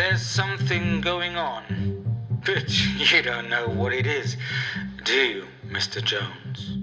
There's something going on, but you don't know what it is, do you, Mr. Jones?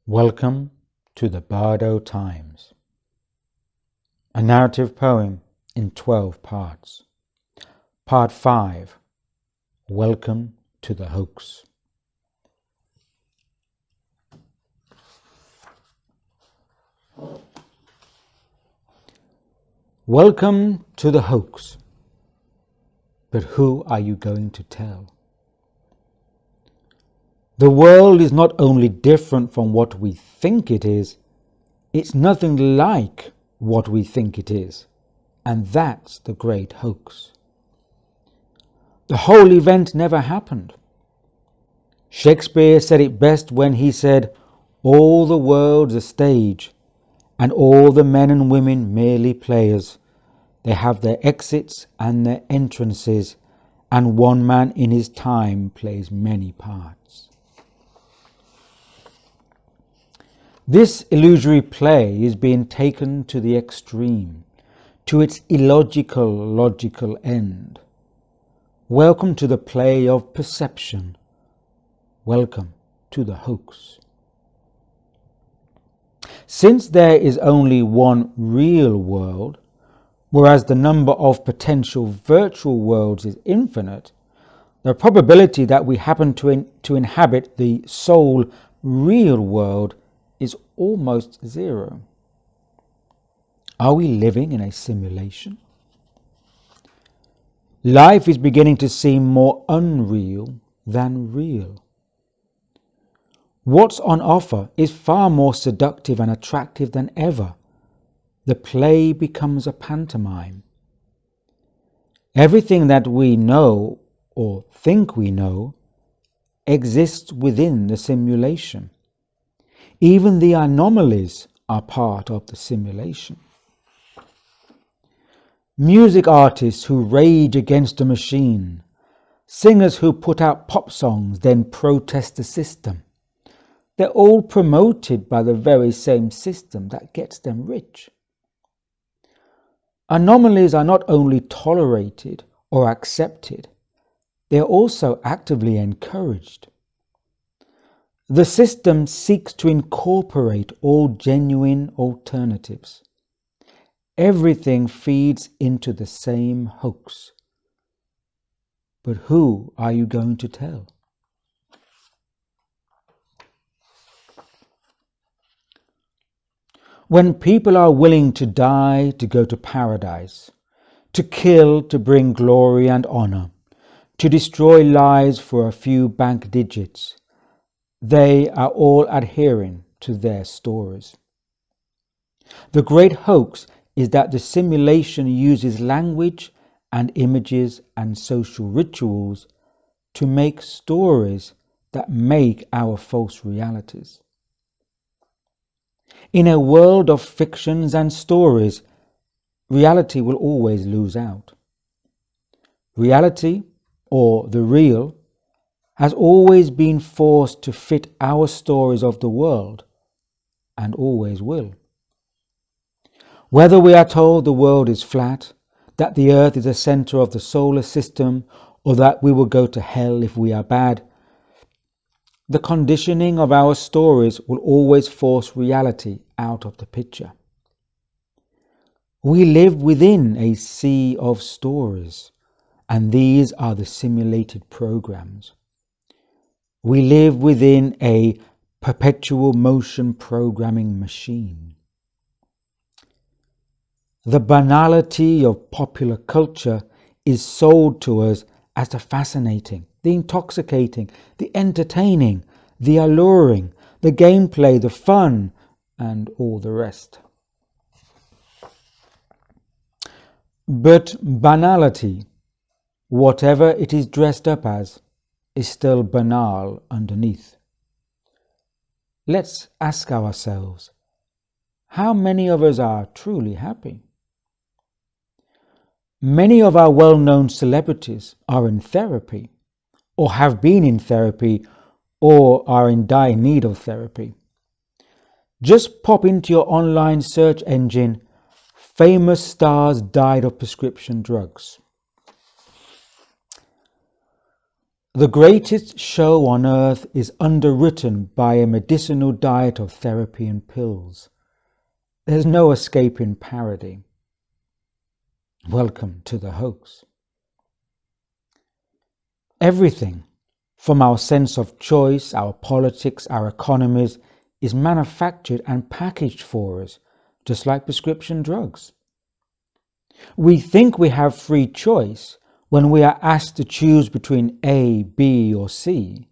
Welcome to the Bardo Times, a narrative poem in 12 parts. Part 5, Welcome to the Hoax. Welcome to the hoax. But who are you going to tell? The world is not only different from what we think it is, it's nothing like what we think it is, and that's the great hoax. The whole event never happened. Shakespeare said it best when he said, "All the world's a stage, and all the men and women merely players. They have their exits and their entrances, and one man in his time plays many parts." This illusory play is being taken to the extreme, to its illogical, logical end. Welcome to the play of perception. Welcome to the hoax. Since there is only one real world, whereas the number of potential virtual worlds is infinite, the probability that we happen to inhabit the sole real world is almost zero. Are we living in a simulation? Life is beginning to seem more unreal than real. What's on offer is far more seductive and attractive than ever. The play becomes a pantomime. Everything that we know or think we know exists within the simulation. Even the anomalies are part of the simulation. Music artists who rage against a machine, singers who put out pop songs then protest the system. They're all promoted by the very same system that gets them rich. Anomalies are not only tolerated or accepted, they are also actively encouraged. The system seeks to incorporate all genuine alternatives. Everything feeds into the same hoax. But who are you going to tell? When people are willing to die to go to paradise, to kill to bring glory and honor, to destroy lives for a few bank digits, they are all adhering to their stories. The great hoax is that the simulation uses language and images and social rituals to make stories that make our false realities. In a world of fictions and stories, reality will always lose out. Reality, or the real, has always been forced to fit our stories of the world, and always will. Whether we are told the world is flat, that the earth is the center of the solar system, or that we will go to hell if we are bad, The conditioning of our stories will always force reality out of the picture. We live within a sea of stories, and these are the simulated programs. We live within a perpetual motion programming machine. The banality of popular culture is sold to us as the fascinating, the intoxicating, the entertaining, the alluring, the gameplay, the fun, and all the rest. But banality, whatever it is dressed up as, is still banal underneath. Let's ask ourselves, how many of us are truly happy? Many of our well-known celebrities are in therapy, or have been in therapy, or are in dire need of therapy. Just pop into your online search engine, famous stars died of prescription drugs. The greatest show on earth is underwritten by a medicinal diet of therapy and pills. There's no escaping parody. Welcome to the hoax. Everything, from our sense of choice, our politics, our economies, is manufactured and packaged for us, just like prescription drugs. We think we have free choice when we are asked to choose between A, B, or C.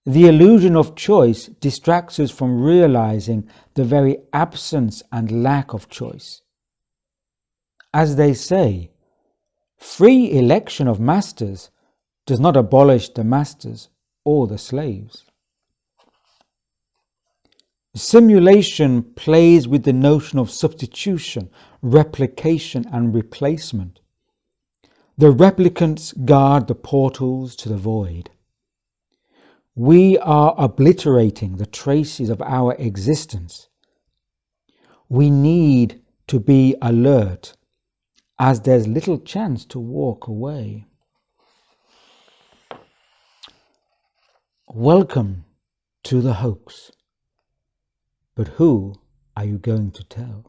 The illusion of choice distracts us from realizing the very absence and lack of choice. As they say, free election of masters does not abolish the masters or the slaves. Simulation plays with the notion of substitution, replication, and replacement. The replicants guard the portals to the void. We are obliterating the traces of our existence. We need to be alert, as there's little chance to walk away. Welcome to the hoax. But who are you going to tell?